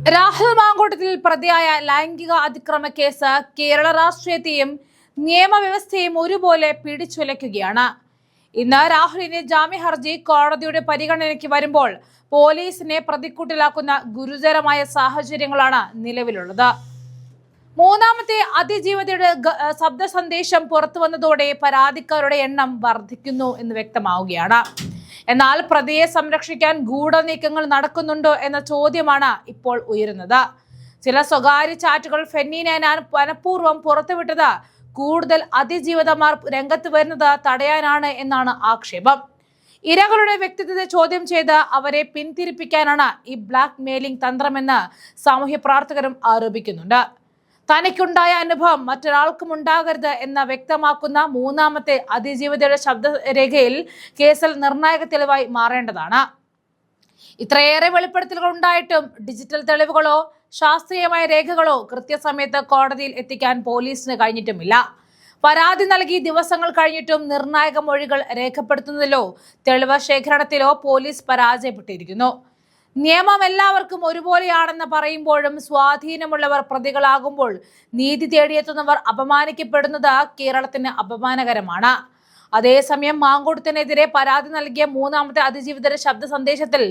രാഹുൽ മാങ്കൂട്ടത്തിൽ പ്രതിയായ ലൈംഗിക അതിക്രമ കേസ് കേരള രാഷ്ട്രീയത്തെയും നിയമവ്യവസ്ഥയും ഒരുപോലെ പിടിച്ചുലയ്ക്കുകയാണ്. ഇന്ന് രാഹുലിന്റെ ജാമ്യ ഹർജി കോടതിയുടെ പരിഗണനയ്ക്ക് വരുമ്പോൾ പോലീസിനെ പ്രതിക്കൂട്ടിലാക്കുന്ന ഗുരുതരമായ സാഹചര്യങ്ങളാണ് നിലവിലുള്ളത്. മൂന്നാമത്തെ അതിജീവിതയുടെ ശബ്ദ സന്ദേശം പുറത്തു വന്നതോടെ പരാതിക്കാരുടെ എണ്ണം വർദ്ധിക്കുന്നു എന്ന് വ്യക്തമാവുകയാണ്. എന്നാൽ പ്രതിയെ സംരക്ഷിക്കാൻ ഗൂഢനീക്കങ്ങൾ നടക്കുന്നുണ്ടോ എന്ന ചോദ്യമാണ് ഇപ്പോൾ ഉയരുന്നത്. ചില സ്വകാര്യ ചാറ്റുകൾ ഫെന്നി നൈനാൻ മനഃപൂർവ്വം പുറത്തുവിട്ടത് കൂടുതൽ അതിജീവിതമാർ രംഗത്ത് വരുന്നത് തടയാനാണ് എന്നാണ് ആക്ഷേപം. ഇരകളുടെ വ്യക്തിത്വത്തെ ചോദ്യം ചെയ്ത് അവരെ പിന്തിരിപ്പിക്കാനാണ് ഈ ബ്ലാക്ക് മെയിലിംഗ് തന്ത്രമെന്ന് സാമൂഹ്യ പ്രവർത്തകരും ആരോപിക്കുന്നുണ്ട്. തനിക്കുണ്ടായ അനുഭവം മറ്റൊരാൾക്കും ഉണ്ടാകരുത് എന്ന് വ്യക്തമാക്കുന്ന മൂന്നാമത്തെ അതിജീവിതയുടെ ശബ്ദരേഖയിൽ കേസിൽ നിർണായക തെളിവായി മാറേണ്ടതാണ്. ഇത്രയേറെ വെളിപ്പെടുത്തലുകൾ ഉണ്ടായിട്ടും ഡിജിറ്റൽ തെളിവുകളോ ശാസ്ത്രീയമായ രേഖകളോ കൃത്യസമയത്ത് കോടതിയിൽ എത്തിക്കാൻ പോലീസിന് കഴിഞ്ഞിട്ടുമില്ല. പരാതി നൽകി ദിവസങ്ങൾ കഴിഞ്ഞിട്ടും നിർണായക മൊഴികൾ രേഖപ്പെടുത്തുന്നതിലോ തെളിവ് ശേഖരണത്തിലോ പോലീസ് പരാജയപ്പെട്ടിരിക്കുന്നു. നിയമം എല്ലാവർക്കും ഒരുപോലെയാണെന്ന് പറയുമ്പോഴും സ്വാധീനമുള്ളവർ പ്രതികളാകുമ്പോൾ നീതി തേടിയെത്തുന്നവർ അപമാനിക്കപ്പെടുന്നത് കേരളത്തിന് അപമാനകരമാണ്. അതേസമയം മാങ്കൂട്ടത്തിനെതിരെ പരാതി നൽകിയ മൂന്നാമത്തെ അതിജീവിതരുടെ ശബ്ദ സന്ദേശത്തിൽ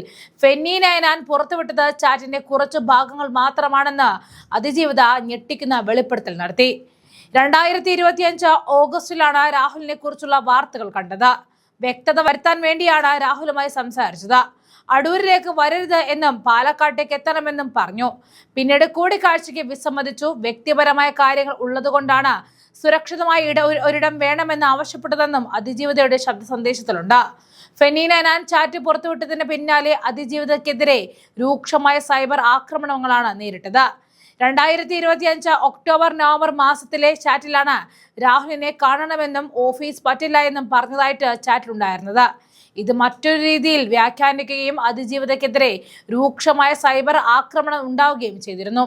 ഫെന്നി നൈനാൻ പുറത്തുവിട്ടത് ചാറ്റിന്റെ കുറച്ചു ഭാഗങ്ങൾ മാത്രമാണെന്ന് അതിജീവിത ഞെട്ടിക്കുന്ന വെളിപ്പെടുത്തൽ നടത്തി. 2025 ഓഗസ്റ്റിലാണ് രാഹുലിനെ കുറിച്ചുള്ള വാർത്തകൾ കണ്ടത്. വ്യക്തത വരുത്താൻ വേണ്ടിയാണ് രാഹുലുമായി സംസാരിച്ചത്. അടൂരിലേക്ക് വരരുത് എന്നും പാലക്കാട്ടേക്ക് എത്തണമെന്നും പറഞ്ഞു. പിന്നീട് കൂടിക്കാഴ്ചയ്ക്ക് വിസമ്മതിച്ചു. വ്യക്തിപരമായ കാര്യങ്ങൾ ഉള്ളതുകൊണ്ടാണ് സുരക്ഷിതമായ ഒരിടം വേണമെന്ന് ആവശ്യപ്പെട്ടതെന്നും അതിജീവിതയുടെ ശബ്ദ സന്ദേശത്തിലുണ്ട്. ഫെന്നി നൈനാൻ ചാറ്റ് പുറത്തുവിട്ടതിന് പിന്നാലെ അതിജീവിതക്കെതിരെ രൂക്ഷമായ സൈബർ ആക്രമണങ്ങളാണ് നേരിട്ടത്. 2025 ഒക്ടോബർ നവംബർ മാസത്തിലെ ചാറ്റിലാണ് രാഹുലിനെ കാണണമെന്നും ഓഫീസ് പറ്റില്ല എന്നും പറഞ്ഞതായിട്ട് ചാറ്റിലുണ്ടായിരുന്നത്. ഇത് മറ്റൊരു രീതിയിൽ വ്യാഖ്യാനിക്കുകയും അതിജീവിതക്കെതിരെ രൂക്ഷമായ സൈബർ ആക്രമണം ഉണ്ടാവുകയും ചെയ്തിരുന്നു.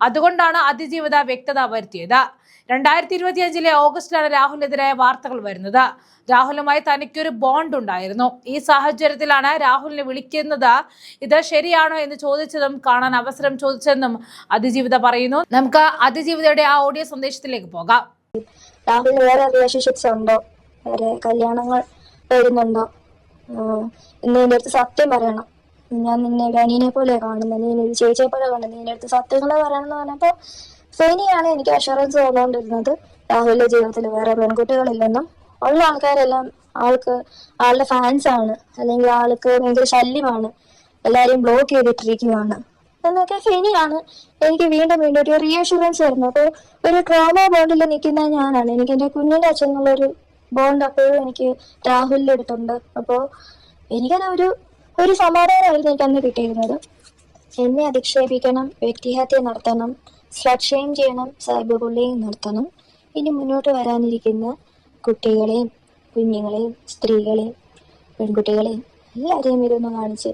അതുകൊണ്ടാണ് അതിജീവിത വ്യക്തത വരുത്തിയത്. 2025 ഓഗസ്റ്റിലാണ് രാഹുലിനെതിരായ വാർത്തകൾ വരുന്നത്. രാഹുലുമായി തനിക്കൊരു ബോണ്ട് ഉണ്ടായിരുന്നു. ഈ സാഹചര്യത്തിലാണ് രാഹുലിനെ വിളിക്കുന്നത്. ഇത് ശരിയാണോ എന്ന് ചോദിച്ചതും കാണാൻ അവസരം ചോദിച്ചതെന്നും അതിജീവിത പറയുന്നു. നമുക്ക് അതിജീവിതയുടെ ആ ഓഡിയോ സന്ദേശത്തിലേക്ക് പോകാം. രാഹുലിന് വേറെ റിലേഷൻഷിപ്സ് ഉണ്ടോ? വേറെ കല്യാണങ്ങൾ വരുന്നുണ്ടോ? ഇന്ന് നിന്റെ അടുത്ത് സത്യം പറയണം. ഞാൻ നിന്നെ ഒരു അനിയനെ പോലെ കാണുന്നത്, നീ ഒരു ചേച്ചിയെ പോലെ കാണുന്നത്, നിന്റെ അടുത്ത് സത്യങ്ങളെ പറയണം എന്ന് പറഞ്ഞപ്പോൾ ഫെനിയാണ് എനിക്ക് അഷുറൻസ് തന്നുകൊണ്ടിരുന്നത്. രാഹുലിന്റെ ജീവിതത്തിൽ വേറെ പെൺകുട്ടികളില്ലെന്നും ഉള്ള ആൾക്കാരെല്ലാം ആളുടെ ഫാൻസ് ആണ്, അല്ലെങ്കിൽ ആൾക്ക് ഭയങ്കര ശല്യമാണ്, എല്ലാരെയും ബ്ലോക്ക് ചെയ്തിട്ടിരിക്കുകയാണ് എന്നൊക്കെ ഫെനിയാണ് എനിക്ക് വീണ്ടും വീണ്ടും ഒരു റീഅഷുറൻസ് തരുന്നത്. അപ്പോൾ ഒരു ട്രോമ ബോണ്ടിൽ നിൽക്കുന്ന ഞാനാണ്. എനിക്ക് എൻ്റെ കുഞ്ഞിൻ്റെ അച്ഛൻ എന്നുള്ളൊരു ബോണ്ട് അപ്പോഴും എനിക്ക് രാഹുലിൻ്റെ അടുത്തുണ്ട്. അപ്പോൾ എനിക്കത് ഒരു സമാധാനമായിരുന്നു എനിക്ക് അന്ന് കിട്ടിയിരുന്നത്. എന്നെ അധിക്ഷേപിക്കണം, വ്യക്തിഹത്യ നടത്തണം, സ്ലട്ട് ഷെയിം ചെയ്യണം, സൈബർ ബുള്ളിങ് നടത്തണം. ഇനി മുന്നോട്ട് വരാനിരിക്കുന്ന കുട്ടികളെയും കുഞ്ഞുങ്ങളെയും സ്ത്രീകളെയും പെൺകുട്ടികളെയും എല്ലാവരെയും ഇതൊന്ന് കാണിച്ച്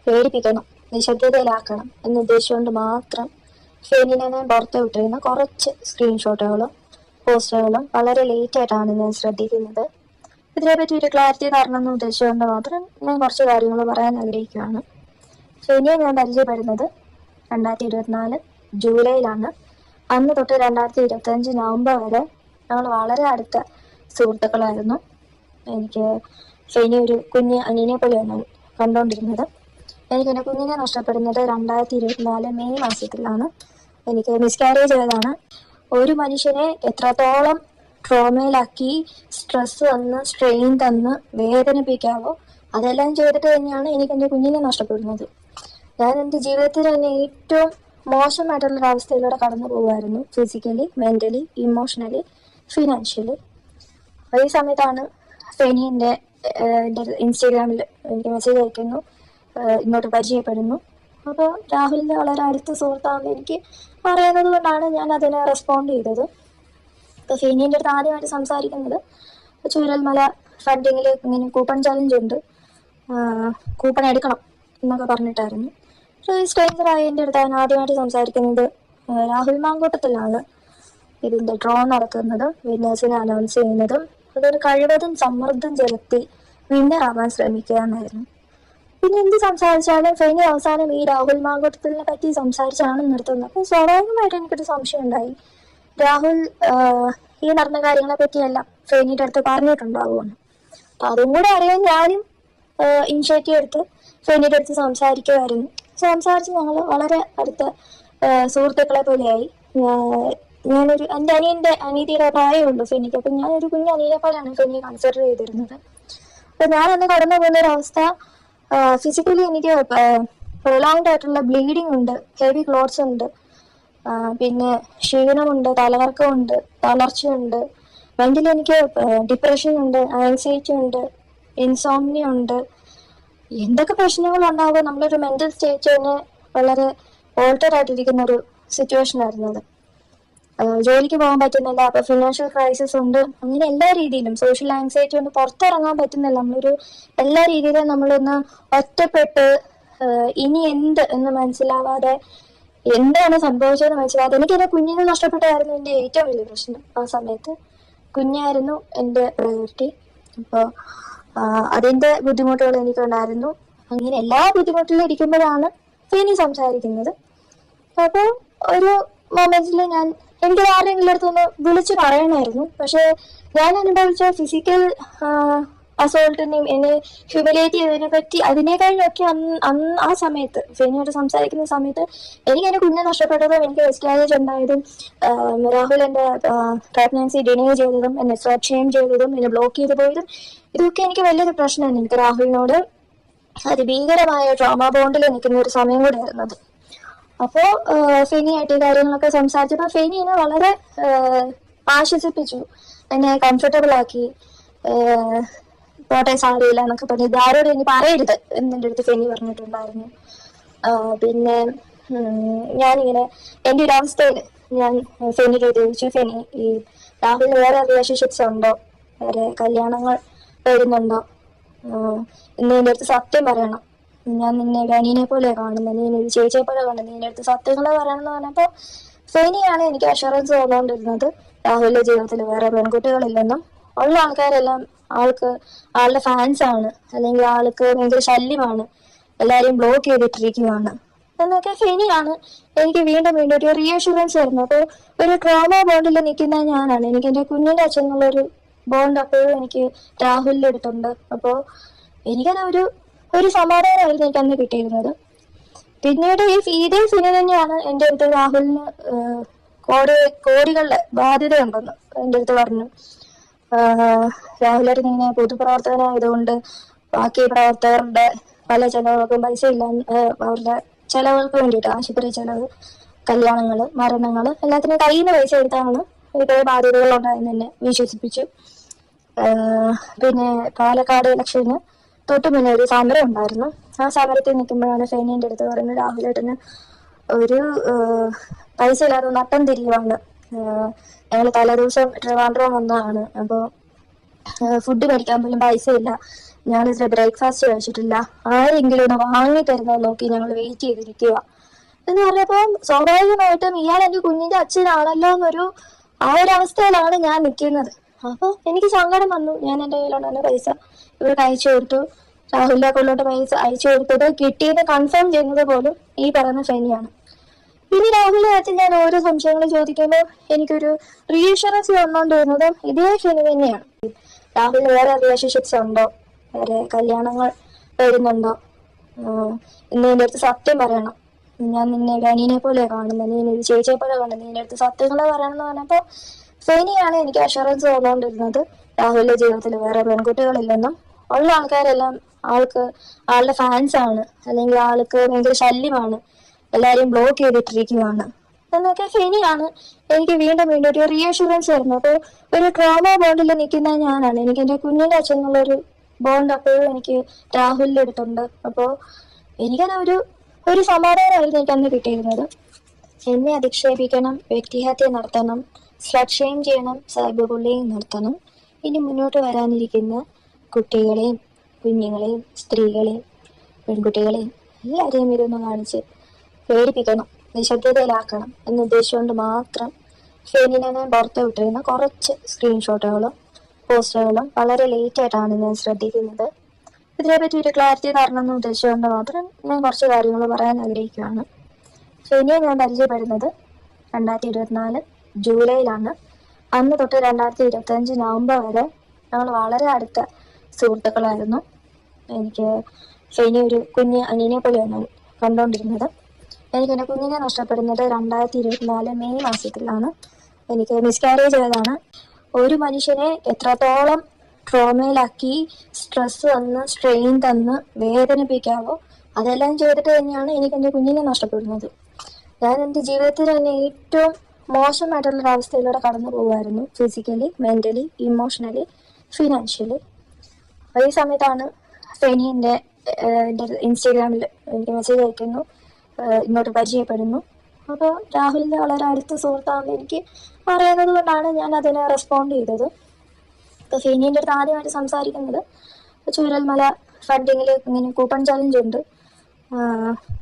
പേടിപ്പിക്കണം, നിശബ്ദതയിലാക്കണം എന്ന് ഉദ്ദേശിച്ചുകൊണ്ട് മാത്രം ഫെന്നി നൈനാൻ പുറത്തു വിട്ടിരുന്ന കുറച്ച് സ്ക്രീൻഷോട്ടുകളും പോസ്റ്ററുകളും വളരെ ലേറ്റ് ആയിട്ടാണ് ഞാൻ ശ്രദ്ധിക്കുന്നത്. ഇതിനെപ്പറ്റി ഒരു ക്ലാരിറ്റി തരണം എന്ന് ഉദ്ദേശിച്ചുകൊണ്ട് മാത്രം ഞാൻ കുറച്ച് കാര്യങ്ങൾ പറയാൻ ആഗ്രഹിക്കുകയാണ്. ഫെനിയെ ഞാൻ പരിചയപ്പെടുന്നത് 2024 ജൂലൈയിലാണ്. അന്ന് തൊട്ട് 2025 നവംബർ വരെ ഞങ്ങൾ വളരെ അടുത്ത സുഹൃത്തുക്കളായിരുന്നു. എനിക്ക് ഫെനി ഒരു കുഞ്ഞ് അനിയനെ പോലെയാണ് കണ്ടുകൊണ്ടിരുന്നത്. എനിക്ക് എൻ്റെ കുഞ്ഞിനെ നഷ്ടപ്പെടുന്നത് 2024 മെയ് മാസത്തിലാണ്. എനിക്ക് മിസ്കാരേജ് ആയതാണ്. ഒരു മനുഷ്യനെ എത്രത്തോളം ട്രോമയിലാക്കി സ്ട്രെസ് തന്ന് സ്ട്രെയിൻ തന്ന് വേദനിപ്പിക്കാവോ അതെല്ലാം ചെയ്തിട്ട് തന്നെയാണ് എനിക്ക് എൻ്റെ കുഞ്ഞിനെ നഷ്ടപ്പെടുന്നത്. ഞാൻ എൻ്റെ ജീവിതത്തിൽ തന്നെ ഏറ്റവും മോശമായിട്ടുള്ളൊരവസ്ഥയിലൂടെ കടന്നു പോകുമായിരുന്നു. Physically, mentally, emotionally, financially. ഈ സമയത്താണ് ഫെനി എൻ്റെ ഇൻസ്റ്റാഗ്രാമിൽ എനിക്ക് മെസ്സേജ് അയക്കുന്നു, ഇങ്ങോട്ട് പരിചയപ്പെടുന്നു. അപ്പോൾ രാഹുലിൻ്റെ വളരെ അടുത്ത സുഹൃത്താണെന്ന് എനിക്ക് പറയുന്നത് കൊണ്ടാണ് ഞാൻ അതിനെ റെസ്പോണ്ട് ചെയ്തത്. ഇപ്പോൾ ഫെനീൻ്റെ അടുത്ത് ആദ്യമായിട്ട് സംസാരിക്കുന്നത് ചൂരൽമല ഫണ്ടിങ്ങിൽ ഇങ്ങനെ കൂപ്പൺ ചാലഞ്ച് ഉണ്ട്, കൂപ്പൺ എടുക്കണം എന്നൊക്കെ പറഞ്ഞിട്ടായിരുന്നു. ഒരു സ്ട്രേഞ്ചറായി എൻ്റെ അടുത്ത് ഞാൻ ആദ്യമായിട്ട് സംസാരിക്കുന്നത് രാഹുൽ മാങ്കൂട്ടത്തിലാണ് ഇതിൻ്റെ ഡ്രോ നടത്തുന്നതും വിന്നേഴ്സിനെ അനൗൺസ് ചെയ്യുന്നതും. അതൊരു കഴിവതും സമ്മർദ്ദം ചെലുത്തി വിന്നറാവാൻ ശ്രമിക്കുക എന്നായിരുന്നു. പിന്നെ എന്ത് സംസാരിച്ചാലും ഫെനി അവസാനം ഈ രാഹുൽ മാങ്കൂട്ടത്തിനെ പറ്റി സംസാരിച്ചാണ് നിർത്തുന്നത്. അപ്പൊ സ്വാഭാവികമായിട്ട് എനിക്കൊരു സംശയം ഉണ്ടായി, രാഹുൽ ഈ നടന്ന കാര്യങ്ങളെ പറ്റിയെല്ലാം ഫെനിയുടെ അടുത്ത് പറഞ്ഞിട്ടുണ്ടാവുമെന്ന്. അപ്പൊ അതും കൂടെ അറിയാൻ ഞാനും ഇനിഷ്യേറ്റീവ് എടുത്ത് ഫെനിയുടെ അടുത്ത് സംസാരിക്കുമായിരുന്നു. സംസാരിച്ച് ഞങ്ങൾ വളരെ അടുത്ത സുഹൃത്തുക്കളെ പോലെയായി. ഞാനൊരു എൻ്റെ അനീതിയുടെ പ്രായമുള്ളൂ ഫെനിക്ക്. അപ്പൊ ഞാനൊരു കുഞ്ഞ് അനിയനെ പോലെയാണ് ഫെനിയെ കൺസിഡർ ചെയ്തിരുന്നത്. അപ്പൊ ഞാനന്ന് കടന്നു പോകുന്ന ഒരു അവസ്ഥ, ഫിസിക്കലി എനിക്ക് പ്രൊലോങ്ഡ് ആയിട്ടുള്ള ബ്ലീഡിങ് ഉണ്ട്, ഹെവി ക്ലോട്ട്സ് ഉണ്ട്, പിന്നെ ക്ഷീണമുണ്ട്, തലകറക്കമുണ്ട്, തളർച്ചയുണ്ട്, മെന്റലി എനിക്ക് ഡിപ്രഷൻ ഉണ്ട്, ആൻസൈറ്റി ഉണ്ട്, ഇൻസോംനിയ ഉണ്ട്. എന്തൊക്കെ പ്രശ്നങ്ങൾ ഉണ്ടാകുമ്പോൾ നമ്മളൊരു മെന്റൽ സ്റ്റേറ്റ് തന്നെ വളരെ ഓൾട്ടർ ആയിട്ടിരിക്കുന്ന ഒരു സിറ്റുവേഷൻ ആയിരുന്നു അത്. ജോലിക്ക് പോകാൻ പറ്റുന്നില്ല, അപ്പൊ ഫിനാൻഷ്യൽ ക്രൈസിസ് ഉണ്ട്, അങ്ങനെ എല്ലാ രീതിയിലും സോഷ്യൽ ആൻസൈറ്റി കൊണ്ട് പുറത്തിറങ്ങാൻ പറ്റുന്നില്ല. നമ്മളൊരു എല്ലാ രീതിയിലും നമ്മളൊന്ന് ഒറ്റപ്പെട്ട് ഇനി എന്ത് എന്ന് മനസ്സിലാവാതെ, എന്താണ് സംഭവിച്ചതെന്ന് മനസ്സിലാവാതെ, എനിക്കെന്റെ കുഞ്ഞിനെ നഷ്ടപ്പെട്ടായിരുന്നു എൻ്റെ ഏറ്റവും വലിയ പ്രശ്നം. ആ സമയത്ത് കുഞ്ഞായിരുന്നു എൻ്റെ പ്രയോറിറ്റി. അപ്പോൾ അതിൻ്റെ ബുദ്ധിമുട്ടുകൾ എനിക്കുണ്ടായിരുന്നു. അങ്ങനെ എല്ലാ ബുദ്ധിമുട്ടിലും ഇരിക്കുമ്പോഴാണ് ഫെനി സംസാരിക്കുന്നത്. അപ്പോൾ ഒരു മൊമെന്റിൽ എനിക്ക് ആരെങ്കിലും അടുത്തൊന്ന് വിളിച്ചു പറയണമായിരുന്നു. പക്ഷെ ഞാൻ അനുഭവിച്ച ഫിസിക്കൽ അസോൾട്ടിനെയും എന്നെ ഹ്യൂമിലേറ്റ് ചെയ്തതിനെ പറ്റി അതിനേക്കാളൊക്കെ ആ സമയത്ത് ഫെനിയോട് സംസാരിക്കുന്ന സമയത്ത് എനിക്ക് എന്റെ കുഞ്ഞെ നഷ്ടപ്പെട്ടതും, എനിക്ക് മിസ്കാരേജ് ഉണ്ടായതും, രാഹുൽ എന്റെ പ്രഗ്നൻസി ഡിനേ ചെയ്തതും, എന്നെ ഷെയിം ചെയ്തതും, എന്നെ ബ്ലോക്ക് ചെയ്തു പോയതും, ഇതൊക്കെ എനിക്ക് വലിയൊരു പ്രശ്നമാണ്. എനിക്ക് രാഹുലിനോട് അതിഭീകരമായ ട്രോമ ബോണ്ടിൽ നിൽക്കുന്ന ഒരു സമയം കൂടെ ആയിരുന്നത്. അപ്പോ ഫെനിയായിട്ട് ഈ കാര്യങ്ങളൊക്കെ സംസാരിച്ചപ്പോ ഫെനി എന്നെ വളരെ ആശ്വസിപ്പിച്ചു, എന്നെ കംഫർട്ടബിൾ ആക്കി. പോട്ടെ, സാരമില്ല എന്നൊക്കെ പറഞ്ഞു. ഇതാരോട് ഇനി പറയരുത് എന്നെ അടുത്ത് ഫെനി പറഞ്ഞിട്ടുണ്ടായിരുന്നു. പിന്നെ ഞാനിങ്ങനെ എൻ്റെ ഒരു അവസ്ഥയിൽ ഞാൻ ഫെനിക്ക് ചോദിച്ചു, ഫെനി, ഈ രാഹുലിന് വേറെ റിലേഷൻഷിപ്സ് ഉണ്ടോ, വേറെ കല്യാണങ്ങൾ വരുന്നുണ്ടോ, ഇന്ന് എൻ്റെ അടുത്ത് സത്യം പറയണം, ഞാൻ നിന്നെ അനിയനെ പോലെ കാണുന്നത്, നീ ഒരു ചേച്ചിയെ പോലെ കാണുന്നത്, നീ എൻ്റെ അടുത്ത് സത്യങ്ങളെ പറയണം എന്ന് പറഞ്ഞപ്പോൾ ഫെനിയാണ് എനിക്ക് അഷുറൻസ് തന്നുകൊണ്ടിരുന്നത് രാഹുലിന്റെ ജീവിതത്തിൽ വേറെ പെൺകുട്ടികളില്ലെന്നും, ഉള്ള ആൾക്കാരെല്ലാം ആളുടെ ഫാൻസ് ആണ്, അല്ലെങ്കിൽ ആൾക്ക് ഭയങ്കര ശല്യമാണ്, എല്ലാരെയും ബ്ലോക്ക് ചെയ്തിട്ടിരിക്കുകയാണ് എന്നൊക്കെ ഫെനിയാണ് എനിക്ക് വീണ്ടും വീണ്ടും ഒരു റീഅഷുറൻസ് തരുന്നത്. അപ്പോൾ ഒരു ട്രോമ ബോണ്ടിൽ നിൽക്കുന്ന ഞാനാണ്, എനിക്ക് എൻ്റെ കുഞ്ഞിൻ്റെ അച്ഛൻ എന്നുള്ളൊരു ബോണ്ട് അപ്പോഴും എനിക്ക് രാഹുലിൻ്റെ അടുത്തുണ്ട്. അപ്പോൾ എനിക്കത് ഒരു സമാധാനമായിരുന്നു എനിക്ക് അന്ന് കിട്ടിയിരുന്നത്. പിന്നീട് ഇതേ ഫെനി തന്നെയാണ് എൻ്റെ അടുത്ത് രാഹുലിന് കോടികളുടെ ബാധ്യതയുണ്ടെന്ന് എൻ്റെ അടുത്ത് പറഞ്ഞു. രാഹുലായിട്ട് ഇങ്ങനെ പൊതുപ്രവർത്തകനായതുകൊണ്ട് ബാക്കി പ്രവർത്തകരുടെ പല ചെലവുകൾക്കും പൈസ ഇല്ല, അവരുടെ ചെലവുകൾക്ക് വേണ്ടിയിട്ട് ആശുപത്രി ചെലവ്, കല്യാണങ്ങള്, മരണങ്ങള്, എല്ലാത്തിനും കയ്യിൽ നിന്ന് പൈസ എടുത്താണ് ഇതേ ബാധ്യതകൾ ഉണ്ടായെന്ന് എന്നെ വിശ്വസിപ്പിച്ചു. പിന്നെ പാലക്കാട് ഇലക്ഷന് തൊട്ട് മുന്നേ ഒരു സമരം ഉണ്ടായിരുന്നു. ആ സമരത്തിൽ നിൽക്കുമ്പോഴാണ് ഫെനിന്റെ അടുത്ത് പറയുന്നത്, രാഹുലേട്ടന് ഒരു പൈസ ഇല്ലാതെ നട്ടം തിരിയുവാണ്, ഞങ്ങൾ തലേദിവസം ട്രിവാൻഡ്രം വന്നതാണ്, അപ്പോൾ ഫുഡ് കഴിക്കാൻ പോലും പൈസ ഇല്ല, ഞങ്ങളിതിൽ ബ്രേക്ക്ഫാസ്റ്റ് കഴിച്ചിട്ടില്ല, ആരെങ്കിലും ഒന്ന് വാങ്ങി തരുന്നത് നോക്കി ഞങ്ങൾ വെയിറ്റ് ചെയ്തിരിക്കുക എന്ന് പറഞ്ഞപ്പോൾ സ്വാഭാവികമായിട്ടും ഇയാൾ എൻ്റെ കുഞ്ഞിന്റെ അച്ഛനാണല്ലോ എന്നൊരു ഒരു അവസ്ഥയിലാണ് ഞാൻ നിൽക്കുന്നത്. അപ്പോൾ എനിക്ക് സങ്കടം വന്നു. ഞാൻ എൻ്റെ കയ്യിലുണ്ടായിരുന്ന പൈസ ഇവർക്ക് അയച്ചു കൊടുത്തു. രാഹുലിന്റെ അക്കൗണ്ടിലോട്ട് പൈസ അയച്ചു കൊടുത്തത് കിട്ടിയത് കൺഫേം ചെയ്യുന്നത് പോലും ഈ പറയുന്ന ഫെനിയാണ്. പിന്നെ രാഹുലിന്റെ കാര്യത്തിൽ ഞാൻ ഓരോ സംശയങ്ങൾ ചോദിക്കുമ്പോൾ എനിക്കൊരു റീഅഷുറൻസ് തന്നുകൊണ്ടിരുന്നത് ഇതേ ഫെനി തന്നെയാണ്. രാഹുലിന് വേറെ റിലേഷൻഷിപ്സ് ഉണ്ടോ, വേറെ കല്യാണങ്ങൾ വരുന്നുണ്ടോ, ഇന്ന് എൻ്റെ അടുത്ത് സത്യം പറയണം, ഞാൻ നിന്നെ അനിയനെ പോലെ കാണുന്നത്, നീ ഒരു ചേച്ചിയെ പോലെ കാണുന്നത്, നീ എൻ്റെ അടുത്ത് സത്യങ്ങളെ പറയണം എന്ന് പറഞ്ഞപ്പോൾ ഫെനിയാണ് എനിക്ക് അഷുറൻസ് തന്നുകൊണ്ടിരുന്നത് രാഹുലിന്റെ ജീവിതത്തിൽ വേറെ പെൺകുട്ടികളില്ലെന്നും, ഉള്ള ആൾക്കാരെല്ലാം ആളുടെ ഫാൻസ് ആണ്, അല്ലെങ്കിൽ ആൾക്ക് ഭയങ്കര ശല്യമാണ്, എല്ലാരെയും ബ്ലോക്ക് ചെയ്തിട്ടിരിക്കുകയാണ് എന്നൊക്കെ ഫെനിയാണ് എനിക്ക് വീണ്ടും വീണ്ടും ഒരു റീഅഷുറൻസ് തരുന്നത്. അപ്പോൾ ഒരു ട്രോമ ബോണ്ടിൽ നിൽക്കുന്ന ഞാനാണ്, എനിക്ക് എൻ്റെ കുഞ്ഞിൻ്റെ അച്ഛൻ എന്നുള്ളൊരു ബോണ്ട് അപ്പോഴും എനിക്ക് രാഹുലിൻ്റെ അടുത്തുണ്ട്. അപ്പോൾ എനിക്കത് ഒരു സമാധാനമായിരുന്നു എനിക്ക് അന്ന് കിട്ടിയിരുന്നത്. എന്നെ അധിക്ഷേപിക്കണം, വ്യക്തിഹത്യ നടത്തണം, സ്ലട്ട് ഷെയിം ചെയ്യണം, സൈബർ ബുള്ളിങ് നടത്തണം, ഇനി മുന്നോട്ട് വരാനിരിക്കുന്ന കുട്ടികളെയും കുഞ്ഞുങ്ങളെയും സ്ത്രീകളെയും പെൺകുട്ടികളെയും എല്ലാവരെയും ഇതൊന്ന് കാണിച്ച് പേടിപ്പിക്കണം, നിശബ്ദതയിലാക്കണം എന്ന് ഉദ്ദേശിച്ചുകൊണ്ട് മാത്രം ഫെനിനെ ഞാൻ പുറത്തു വിട്ടിരുന്ന കുറച്ച് സ്ക്രീൻഷോട്ടുകളും പോസ്റ്ററുകളും വളരെ ലേറ്റ് ആയിട്ടാണ് ഞാൻ ശ്രദ്ധിക്കുന്നത്. ഇതിനെപ്പറ്റി ഒരു ക്ലാരിറ്റി തരണമെന്ന് ഉദ്ദേശിച്ചുകൊണ്ട് മാത്രം ഞാൻ കുറച്ച് കാര്യങ്ങൾ പറയാൻ ആഗ്രഹിക്കുകയാണ്. ഫെനിയെ ഞാൻ പരിചയപ്പെടുന്നത് 2024 ജൂലൈയിലാണ്. അന്ന് തൊട്ട് 2025 നവംബർ വരെ ഞങ്ങൾ വളരെ അടുത്ത സുഹൃത്തുക്കളായിരുന്നു. എനിക്ക് ഫെനി ഒരു കുഞ്ഞ് അനിയനെ പോലെയാണ് കണ്ടുകൊണ്ടിരുന്നത്. എനിക്ക് എൻ്റെ കുഞ്ഞിനെ നഷ്ടപ്പെടുന്നത് 2024 മെയ് മാസത്തിലാണ്. എനിക്ക് മിസ്കാരേജ് ആയതാണ്. ഒരു മനുഷ്യനെ എത്രത്തോളം ട്രോമയിലാക്കി സ്ട്രെസ് തന്ന് സ്ട്രെയിൻ തന്ന് വേദനിപ്പിക്കാവോ അതെല്ലാം ചെയ്തിട്ട് തന്നെയാണ് എനിക്ക് എൻ്റെ കുഞ്ഞിനെ നഷ്ടപ്പെടുന്നത്. ഞാൻ എൻ്റെ ജീവിതത്തിൽ തന്നെ ഏറ്റവും മോശമായിട്ടുള്ളൊരവസ്ഥയിലൂടെ കടന്നു പോകുമായിരുന്നു. Physically, mentally, emotionally, financially. ഈ സമയത്താണ് ഫെനി എൻ്റെ ഇൻസ്റ്റാഗ്രാമിൽ എനിക്ക് മെസ്സേജ് അയക്കുന്നു, ഇങ്ങോട്ട് പരിചയപ്പെടുന്നു. അപ്പോൾ രാഹുലിൻ്റെ വളരെ അടുത്ത സുഹൃത്താണെന്ന് എനിക്ക് അറിയുന്നത് കൊണ്ടാണ് ഞാൻ അതിനെ റെസ്പോണ്ട് ചെയ്തത്. ഇപ്പോൾ ഫെനീൻ്റെ അടുത്ത് ആദ്യമായിട്ട് സംസാരിക്കുന്നത് ചൂരൽമല ഫണ്ടിങ്ങിൽ ഇങ്ങനെ കൂപ്പൺ ചാലഞ്ച് ഉണ്ട്,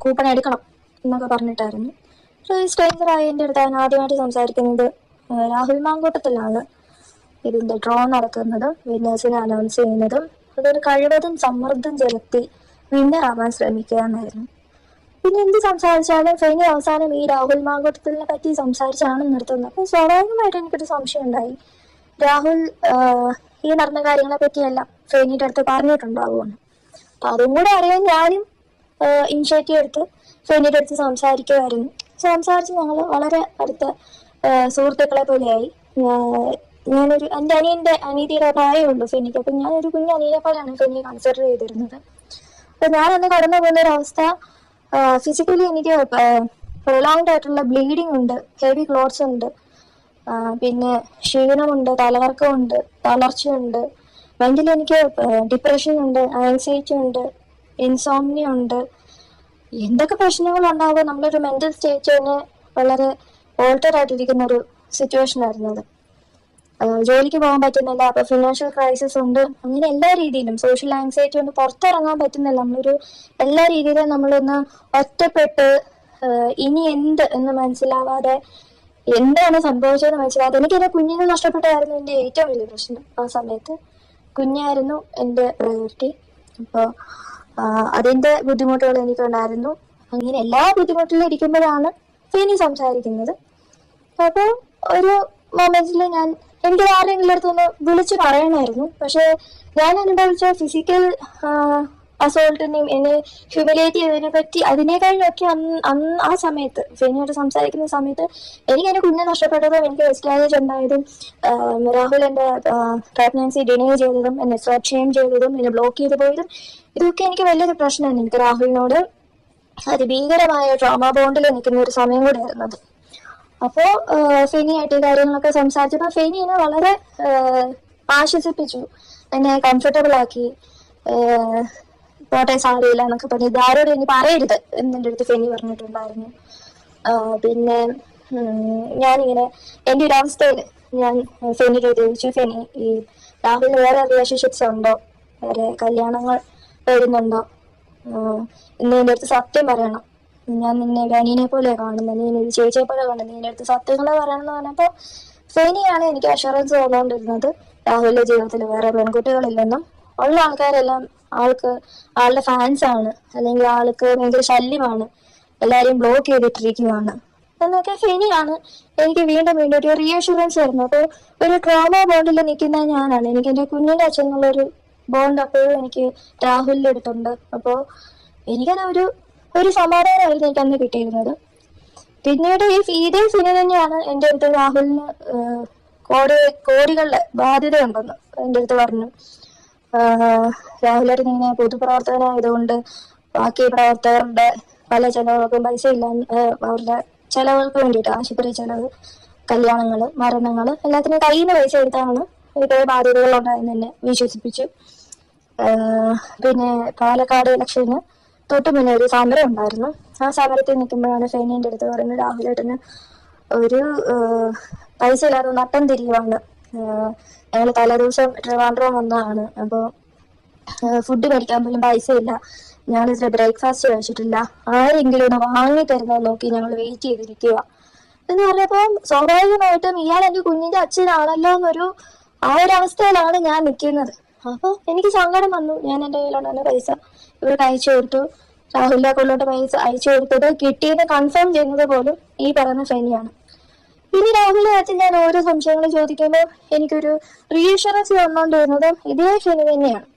കൂപ്പൺ എടുക്കണം എന്നൊക്കെ പറഞ്ഞിട്ടായിരുന്നു. സ്ട്രേഞ്ചറായി എൻ്റെ അടുത്ത് അവൻ ആദ്യമായിട്ട് സംസാരിക്കുന്നത് രാഹുൽ മാങ്കൂട്ടത്തിലാണ് ഇതിൻ്റെ ഡ്രോ നടക്കുന്നത്, വിന്നേഴ്സിനെ അനൗൺസ് ചെയ്യുന്നതും അതൊരു കഴിവതും സമ്മർദ്ദം ചെലുത്തി വിന്നറാവാൻ ശ്രമിക്കുക എന്നായിരുന്നു. പിന്നെ എന്ത് സംസാരിച്ചാലും ഫെനി അവസാനം ഈ രാഹുൽ മാങ്കൂട്ടത്തിനെ പറ്റി സംസാരിച്ചാണ് നിർത്തുന്നത്. അപ്പോൾ സ്വാഭാവികമായിട്ട് എനിക്കൊരു സംശയം ഉണ്ടായി, രാഹുൽ ഈ നടന്ന കാര്യങ്ങളെ പറ്റിയെല്ലാം ഫെനിയുടെ അടുത്ത് പറഞ്ഞിട്ടുണ്ടാവുമെന്ന്. അപ്പം അതും കൂടെ അറിയാൻ ഞാനും ഇനിഷ്യേറ്റീവ് എടുത്ത് ഫെനിയുടെ അടുത്ത് സംസാരിക്കുമായിരുന്നു. സംസാരിച്ച് ഞങ്ങൾ വളരെ അടുത്ത സുഹൃത്തുക്കളെ പോലെയായി. ഞാനൊരു എൻ്റെ അനീതിയുടെ പ്രായമുള്ളൂ ഫെനിക്ക്. അപ്പം ഞാനൊരു കുഞ്ഞ് അനിയനെ പോലെയാണ് ഫെനിയെ കൺസിഡർ ചെയ്തിരുന്നത്. അപ്പം ഞാനന്ന് കടന്നു പോകുന്നൊരവസ്ഥ, ഫിസിക്കലി എനിക്ക് പ്രൊലോങ്ഡ് ആയിട്ടുള്ള ബ്ലീഡിങ് ഉണ്ട്, ഹെവി ക്ലോട്ട്സ് ഉണ്ട്, പിന്നെ ക്ഷീണമുണ്ട്, തലകറക്കമുണ്ട്, തളർച്ചയുണ്ട്, മെൻ്റലി എനിക്ക് ഡിപ്രഷൻ ഉണ്ട്, ആൻസൈറ്റി ഉണ്ട്, ഇൻസോംനിയ ഉണ്ട്. എന്തൊക്കെ പ്രശ്നങ്ങളുണ്ടാകുമ്പോൾ നമ്മളൊരു മെൻ്റൽ സ്റ്റേറ്റ് തന്നെ വളരെ ഓൾട്ടർ ആയിട്ടിരിക്കുന്ന ഒരു സിറ്റുവേഷൻ ആയിരുന്നു അത്. ജോലിക്ക് പോകാൻ പറ്റുന്നില്ല, അപ്പോൾ ഫിനാൻഷ്യൽ ക്രൈസിസ് ഉണ്ട്, അങ്ങനെ എല്ലാ രീതിയിലും സോഷ്യൽ ആൻസൈറ്റി കൊണ്ട് പുറത്തിറങ്ങാൻ പറ്റുന്നില്ല. നമ്മളൊരു എല്ലാ രീതിയിലും നമ്മളൊന്ന് ഒറ്റപ്പെട്ട് ഇനി എന്ത് എന്ന് മനസ്സിലാവാതെ എന്താണ് സംഭവിച്ചതെന്ന് മനസ്സിലാവാതെ എനിക്കെൻ്റെ കുഞ്ഞിനെ നഷ്ടപ്പെട്ടായിരുന്നു എൻ്റെ ഏറ്റവും വലിയ പ്രശ്നം. ആ സമയത്ത് കുഞ്ഞായിരുന്നു എൻ്റെ പ്രയോറിറ്റി. അപ്പോൾ അതിൻ്റെ ബുദ്ധിമുട്ടുകൾ എനിക്കുണ്ടായിരുന്നു. അങ്ങനെ എല്ലാ ബുദ്ധിമുട്ടിലും ഇരിക്കുമ്പോഴാണ് ഫെനി സംസാരിക്കുന്നത്. അപ്പോൾ ഒരു മൊമെന്റിൽ എനിക്ക് ആരെങ്കിലും അടുത്തൊന്ന് വിളിച്ച് പറയണമായിരുന്നു. പക്ഷെ ഞാൻ അനുഭവിച്ച ഫിസിക്കൽ അസോൾട്ടിനെയും എന്നെ ഹ്യൂമിലേറ്റ് ചെയ്തതിനെ പറ്റി അതിനേക്കാളൊക്കെ ആ സമയത്ത് ഫെനിയോട് സംസാരിക്കുന്ന സമയത്ത് എനിക്ക് എൻ്റെ കുഞ്ഞെ നഷ്ടപ്പെട്ടതും എനിക്ക് മിസ്കാരേജ് ഉണ്ടായതും രാഹുൽ എൻ്റെ പ്രഗ്നൻസി ഡിനേ ചെയ്തതും എന്നെ സ്ലട്ട് ഷെയിം ചെയ്തതും എന്നെ ബ്ലോക്ക് ചെയ്ത് പോയതും ഇതൊക്കെ എനിക്ക് വലിയൊരു പ്രശ്നമാണ്. എനിക്ക് രാഹുലിനോട് അതിഭീകരമായ ട്രോമ ബോണ്ടിൽ നിൽക്കുന്ന ഒരു സമയം കൂടെ ആയിരുന്നത്. അപ്പോൾ ഫെനിയായിട്ട് ഈ കാര്യങ്ങളൊക്കെ സംസാരിച്ചപ്പോൾ ഫെനി എന്നെ വളരെ ആശ്വസിപ്പിച്ചു, എന്നെ കംഫർട്ടബിൾ ആക്കി. പോട്ടെ സാരിയില്ല എന്നൊക്കെ പറഞ്ഞു, ഇതാരോട് ഇനി പറയരുത് എന്നെൻ്റെ അടുത്ത് ഫെനി പറഞ്ഞിട്ടുണ്ടായിരുന്നു. പിന്നെ ഞാനിങ്ങനെ എൻ്റെ ഒരു അവസ്ഥയിൽ ഞാൻ ഫെനിക്ക് ചോദിച്ചു, ഫെനി ഈ രാഹുലിന് വേറെ റിലേഷൻഷിപ്സ് ഉണ്ടോ, വേറെ കല്യാണങ്ങൾ വരുന്നുണ്ടോ, ഇന്ന് എൻ്റെ അടുത്ത് സത്യം പറയണം, ഞാൻ നിന്നെ അനിയനെ പോലെ കാണുന്നത്, നീ ഒരു ചേച്ചിയെ പോലെ കാണുന്നത്, നിന്റെ അടുത്ത് സത്യങ്ങളെ പറയണം എന്ന് പറഞ്ഞപ്പോൾ ഫെനിയാണ് എനിക്ക് അഷുറൻസ് തന്നുകൊണ്ടിരുന്നത് രാഹുലിന്റെ ജീവിതത്തിൽ വേറെ പെൺകുട്ടികളില്ലെന്നും ഉള്ള ആൾക്കാരെല്ലാം ആളുടെ ഫാൻസ് ആണ്, അല്ലെങ്കിൽ ആൾക്ക് ഭയങ്കര ശല്യമാണ്, എല്ലാവരെയും ബ്ലോക്ക് ചെയ്തിട്ടിരിക്കുകയാണ് എന്നൊക്കെ ഫെനിയാണ് എനിക്ക് വീണ്ടും ഒരു റീഅഷുറൻസ് തരുന്നത്. അപ്പോൾ ഒരു ട്രോമ ബോണ്ടിൽ നിൽക്കുന്ന ഞാനാണ്. എനിക്ക് എൻ്റെ കുഞ്ഞിൻ്റെ അച്ഛൻ എന്നുള്ളൊരു ബോണ്ട് അപ്പോഴും എനിക്ക് രാഹുലിൻ്റെ അടുത്തുണ്ട്. അപ്പോൾ എനിക്കത് ഒരു സമാധാനമായിരുന്നു എനിക്ക് അന്ന് കിട്ടിയിരുന്നത്. പിന്നീട് ഇതേ ഫെനി തന്നെയാണ് എൻ്റെ അടുത്ത് രാഹുലിന് കോടികളുടെ ബാധ്യതയുണ്ടെന്ന് എൻ്റെ അടുത്ത് പറഞ്ഞു. രാഹുലായിട്ട് ഇങ്ങനെ പൊതുപ്രവർത്തകനായതുകൊണ്ട് ബാക്കി പ്രവർത്തകരുടെ പല ചെലവുകൾക്കും പൈസ ഇല്ല, അവരുടെ ചെലവുകൾക്ക് വേണ്ടിയിട്ട് ആശുപത്രി ചെലവ്, കല്യാണങ്ങൾ, മരണങ്ങൾ എല്ലാത്തിനും കയ്യിൽ നിന്ന് പൈസ എടുത്താണ് ഇതേ ബാധ്യതകളുണ്ടായെന്ന് എന്നെ വിശ്വസിപ്പിച്ചു. പിന്നെ പാലക്കാട് ഇലക്ഷന് തൊട്ട് മുന്നേ ഒരു സമരം ഉണ്ടായിരുന്നു. ആ സമരത്തിൽ നിൽക്കുമ്പോഴാണ് ഫെനിൻ്റെ അടുത്ത് പറയുന്നത്, രാഹുലേട്ടന് ഒരു പൈസ ഇല്ലാതെ നട്ടം തിരിയുവാണ്, ഞങ്ങൾ തലേദിവസം ട്രിവാൻഡ്രം വന്നതാണ്, അപ്പോൾ ഫുഡ് കഴിക്കാൻ പോലും പൈസ ഇല്ല, ഞങ്ങളിതിൽ ബ്രേക്ക്ഫാസ്റ്റ് കഴിച്ചിട്ടില്ല, ആരെങ്കിലും ഒന്ന് വാങ്ങി തരുന്നത് നോക്കി ഞങ്ങൾ വെയിറ്റ് ചെയ്തിരിക്കുക എന്ന് പറഞ്ഞപ്പോൾ സ്വാഭാവികമായിട്ടും ഇയാൾ എൻ്റെ കുഞ്ഞിൻ്റെ അച്ഛനാണല്ലോ എന്നൊരു ആ ഒരു അവസ്ഥയിലാണ് ഞാൻ നിൽക്കുന്നത്. അപ്പോൾ എനിക്ക് സങ്കടം വന്നു. ഞാൻ എൻ്റെ കയ്യിലുണ്ടായിരുന്ന പൈസ ഇവർക്ക് അയച്ചു കൊടുത്തു. രാഹുലിന്റെ അക്കൗണ്ടിലോട്ട് പൈസ അയച്ചു കൊടുത്തത് കിട്ടിയെന്ന് കൺഫേം ചെയ്യുന്നത് പോലും ഈ പറയുന്ന ശനിയാണ്. ഇനി രാഹുലിന്റെ കാര്യത്തിൽ ഞാൻ ഓരോ സംശയങ്ങൾ ചോദിക്കുമ്പോൾ എനിക്കൊരു റീഅഷുറൻസ് വന്നുകൊണ്ടിരുന്നതും ഇതേ ശനി തന്നെയാണ്.